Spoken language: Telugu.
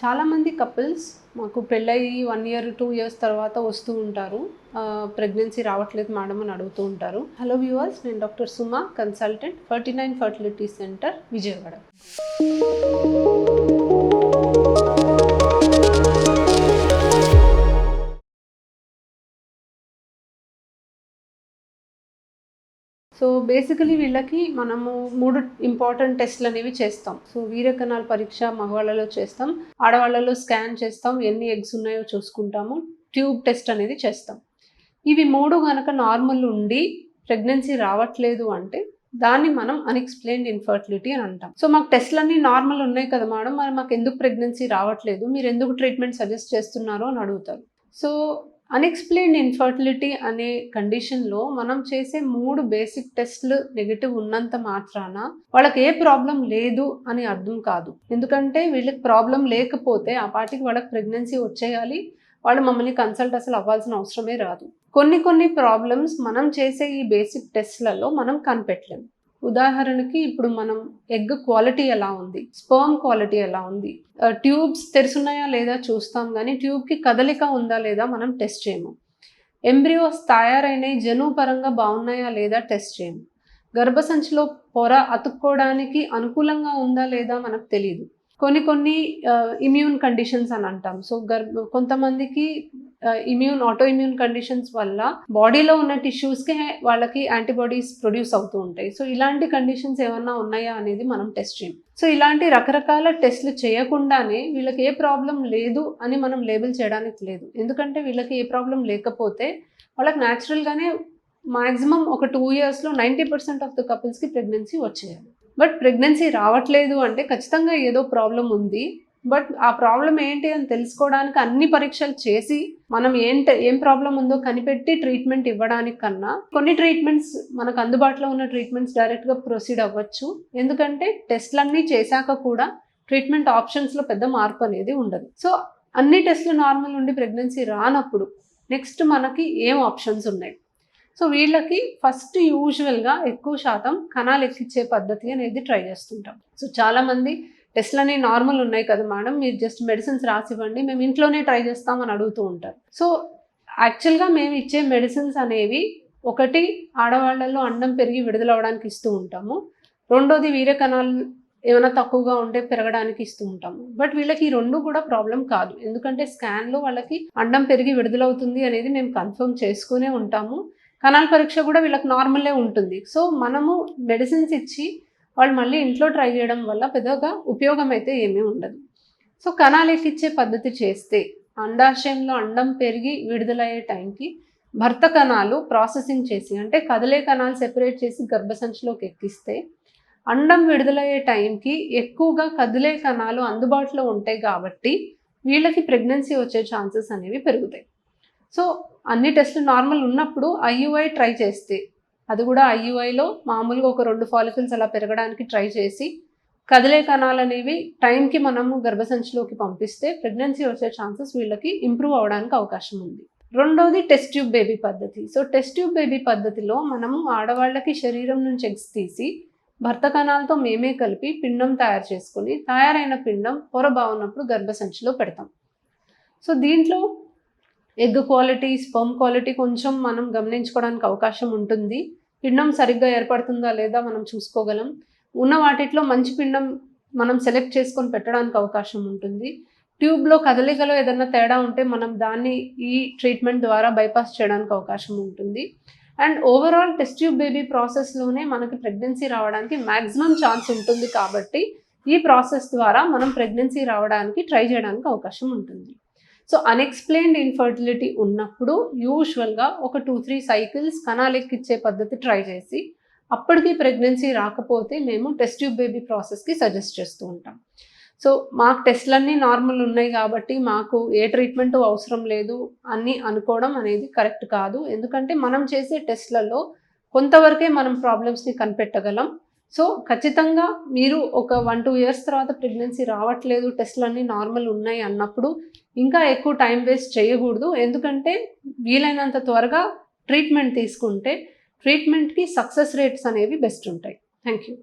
చాలామంది కపుల్స్ మాకు పెళ్ళయి 1 year 2 years తర్వాత వస్తూ ఉంటారు. ప్రెగ్నెన్సీ రావట్లేదు మేడం అని అడుగుతూ ఉంటారు. హలో వ్యూవర్స్, నేను doctor Suma, consultant 49 fertility centre, Vijayawada. So basically వీళ్ళకి మనము 3 ఇంపార్టెంట్ టెస్ట్లు అనేవి చేస్తాం. సో వీర్యకణాల పరీక్ష మగవాళ్ళలో చేస్తాం, ఆడవాళ్ళలో స్కాన్ చేస్తాం, ఎన్ని ఎగ్స్ ఉన్నాయో చూసుకుంటాము, ట్యూబ్ టెస్ట్ అనేది చేస్తాం. ఇవి 3 కనుక నార్మల్ ఉండి ప్రెగ్నెన్సీ రావట్లేదు అంటే దాన్ని మనం అన్ఎక్స్ప్లెయిన్డ్ ఇన్ఫర్టిలిటీ అని అంటాం. సో మాకు టెస్ట్లన్నీ నార్మల్ ఉన్నాయి కదా మేడం, మరి మాకు ఎందుకు ప్రెగ్నెన్సీ రావట్లేదు, మీరు ఎందుకు ట్రీట్మెంట్ సజెస్ట్ చేస్తున్నారో అని అడుగుతారు. సో అన్ఎక్స్ప్లెయిన్డ్ ఇన్ఫర్టిలిటీ అనే కండిషన్లో మనం చేసే 3 బేసిక్ టెస్ట్లు నెగిటివ్ ఉన్నంత మాత్రాన వాళ్ళకి ఏ ప్రాబ్లం లేదు అని అర్థం కాదు. ఎందుకంటే వీళ్ళకి ప్రాబ్లం లేకపోతే ఆ పాటికి వాళ్ళకి ప్రెగ్నెన్సీ వచ్చేయాలి, వాళ్ళు మమ్మల్ని కన్సల్ట్ అసలు అవ్వాల్సిన అవసరమే రాదు. కొన్ని ప్రాబ్లమ్స్ మనం చేసే ఈ బేసిక్ టెస్ట్లలో మనం కనిపెట్టలేము. ఉదాహరణకి ఇప్పుడు మనం ఎగ్ క్వాలిటీ ఎలా ఉంది, స్పర్మ్ క్వాలిటీ ఎలా ఉంది, ట్యూబ్స్ తెరుచున్నాయా లేదా చూస్తాం, కానీ ట్యూబ్కి కదలిక ఉందా లేదా మనం టెస్ట్ చేయము. ఎంబ్రియోస్ తయారైనవి జన్యుపరంగా బాగున్నాయా లేదా టెస్ట్ చేయము. గర్భసంచిలో పొర అతుక్కోవడానికి అనుకూలంగా ఉందా లేదా మనకు తెలియదు. కొన్ని ఇమ్యూన్ కండిషన్స్ అని అంటాం. సో కొంతమందికి ఆటో ఇమ్యూన్ కండిషన్స్ వల్ల బాడీలో ఉన్న టిష్యూస్కి వాళ్ళకి యాంటీబాడీస్ ప్రొడ్యూస్ అవుతూ ఉంటాయి. సో ఇలాంటి కండిషన్స్ ఏమన్నా ఉన్నాయా అనేది మనం టెస్ట్ చేయం. సో ఇలాంటి రకరకాల టెస్ట్లు చేయకుండానే వీళ్ళకి ఏ ప్రాబ్లం లేదు అని మనం లేబుల్ చేయడానికి లేదు. ఎందుకంటే వీళ్ళకి ఏ ప్రాబ్లం లేకపోతే వాళ్ళకి న్యాచురల్గానే మ్యాక్సిమం ఒక 2 yearsలో 90% ఆఫ్ ద కపుల్స్కి ప్రెగ్నెన్సీ వచ్చేయాలి. బట్ ప్రెగ్నెన్సీ రావట్లేదు అంటే ఖచ్చితంగా ఏదో ప్రాబ్లం ఉంది. బట్ ఆ ప్రాబ్లం ఏంటి అని తెలుసుకోవడానికి అన్ని పరీక్షలు చేసి మనం ఏం ప్రాబ్లం ఉందో కనిపెట్టి ట్రీట్మెంట్ ఇవ్వడానికి కన్నా కొన్ని ట్రీట్మెంట్స్ మనకు అందుబాటులో ఉన్న ట్రీట్మెంట్స్ డైరెక్ట్గా ప్రొసీడ్ అవ్వచ్చు. ఎందుకంటే టెస్ట్లన్నీ చేశాక కూడా ట్రీట్మెంట్ ఆప్షన్స్లో పెద్ద మార్పు అనేది ఉండదు. సో అన్ని టెస్ట్లు నార్మల్ ఉండి ప్రెగ్నెన్సీ రానప్పుడు నెక్స్ట్ మనకి ఏం ఆప్షన్స్ ఉన్నాయి. సో వీళ్ళకి ఫస్ట్ యూజువల్గా ఎక్కువ శాతం కణాలు ఎక్కించే పద్ధతి అనేది ట్రై చేస్తుంటాం. సో చాలామంది టెస్ట్లన్నీ నార్మల్ ఉన్నాయి కదా మేడం, మీరు జస్ట్ మెడిసిన్స్ రాసివ్వండి, మేము ఇంట్లోనే ట్రై చేస్తామని అడుగుతూ ఉంటారు. సో యాక్చువల్గా మేము ఇచ్చే మెడిసిన్స్ అనేవి ఒకటి ఆడవాళ్లలో అండం పెరిగి విడుదలవడానికి ఇస్తూ ఉంటాము, రెండోది వీర్యకణాలు ఏమైనా తక్కువగా ఉంటే పెరగడానికి ఇస్తూ ఉంటాము. బట్ వీళ్ళకి ఈ 2 కూడా ప్రాబ్లం కాదు. ఎందుకంటే స్కాన్లో వాళ్ళకి అండం పెరిగి విడుదలవుతుంది అనేది మేము కన్ఫర్మ్ చేసుకునే ఉంటాము. కణాల పరీక్ష కూడా వీళ్ళకి నార్మలే ఉంటుంది. సో మనము మెడిసిన్స్ ఇచ్చి వాళ్ళు మళ్ళీ ఇంట్లో ట్రై చేయడం వల్ల పెద్దగా ఉపయోగం అయితే ఏమీ ఉండదు. సో కణాలు ఎక్కిచ్చే పద్ధతి చేస్తే అండాశయంలో అండం పెరిగి విడుదలయ్యే టైంకి భర్త కణాలు ప్రాసెసింగ్ చేసి, అంటే కదిలే కణాలు సెపరేట్ చేసి గర్భసంచిలోకి ఎక్కిస్తే అండం విడుదలయ్యే టైంకి ఎక్కువగా కదిలే కణాలు అందుబాటులో ఉంటాయి కాబట్టి వీళ్ళకి ప్రెగ్నెన్సీ వచ్చే ఛాన్సెస్ అనేవి పెరుగుతాయి. సో అన్ని టెస్టులు నార్మల్ ఉన్నప్పుడు IUI ట్రై చేస్తే, అది కూడా IUIలో మామూలుగా ఒక 2 ఫాలికల్స్ అలా పెరగడానికి ట్రై చేసి కదిలే కణాలు అనేవి టైంకి మనము గర్భసంచిలోకి పంపిస్తే ప్రెగ్నెన్సీ వచ్చే ఛాన్సెస్ వీళ్ళకి ఇంప్రూవ్ అవడానికి అవకాశం ఉంది. రెండోది టెస్ట్ ట్యూబ్ బేబీ పద్ధతి. సో టెస్ట్ ట్యూబ్ బేబీ పద్ధతిలో మనము ఆడవాళ్ళకి శరీరం నుంచి ఎగ్స్ తీసి భర్త కణాలతో మేమే కలిపి పిండం తయారు చేసుకుని, తయారైన పిండం పొర బాగున్నప్పుడు గర్భసంచిలో పెడతాం. సో దీంట్లో ఎగ్ క్వాలిటీ, స్పర్మ్ క్వాలిటీ కొంచెం మనం గమనించుకోవడానికి అవకాశం ఉంటుంది. పిండం సరిగ్గా ఏర్పడుతుందా లేదా మనం చూసుకోగలం. ఉన్న వాటిలో మంచి పిండం మనం సెలెక్ట్ చేసుకొని పెట్టడానికి అవకాశం ఉంటుంది. ట్యూబ్లో కదలికలో ఏదైనా తేడా ఉంటే మనం దాన్ని ఈ ట్రీట్మెంట్ ద్వారా బైపాస్ చేయడానికి అవకాశం ఉంటుంది. And overall test tube baby ప్రాసెస్లోనే మనకి ప్రెగ్నెన్సీ రావడానికి మ్యాక్సిమం ఛాన్స్ ఉంటుంది. కాబట్టి ఈ ప్రాసెస్ ద్వారా మనం ప్రెగ్నెన్సీ రావడానికి ట్రై చేయడానికి అవకాశం ఉంటుంది. సో అన్ఎక్స్ప్లెయిన్డ్ ఇన్ఫర్టిలిటీ ఉన్నప్పుడు యూజువల్గా ఒక 2-3 సైకిల్స్ కణాలు ఎక్కిచ్చే పద్ధతి ట్రై చేసి అప్పటికి ప్రెగ్నెన్సీ రాకపోతే మేము టెస్ట్ ట్యూబ్ బేబీ ప్రాసెస్కి సజెస్ట్ చేస్తూ ఉంటాం. సో మాకు టెస్ట్లన్నీ నార్మల్ ఉన్నాయి కాబట్టి మాకు ఏ ట్రీట్మెంట్ అవసరం లేదు అని అనుకోవడం అనేది కరెక్ట్ కాదు. ఎందుకంటే మనం చేసే టెస్ట్లలో కొంతవరకే మనం ప్రాబ్లమ్స్ని కనిపెట్టగలం. సో ఖచ్చితంగా మీరు ఒక 1-2 years తర్వాత ప్రెగ్నెన్సీ రావట్లేదు, టెస్ట్లన్నీ నార్మల్ ఉన్నాయి అన్నప్పుడు ఇంకా ఎక్కువ టైం వేస్ట్ చేయకూడదు. ఎందుకంటే వీలైనంత త్వరగా ట్రీట్మెంట్ తీసుకుంటే ట్రీట్మెంట్కి సక్సెస్ రేట్స్ అనేవి బెస్ట్ ఉంటాయి. Thank you.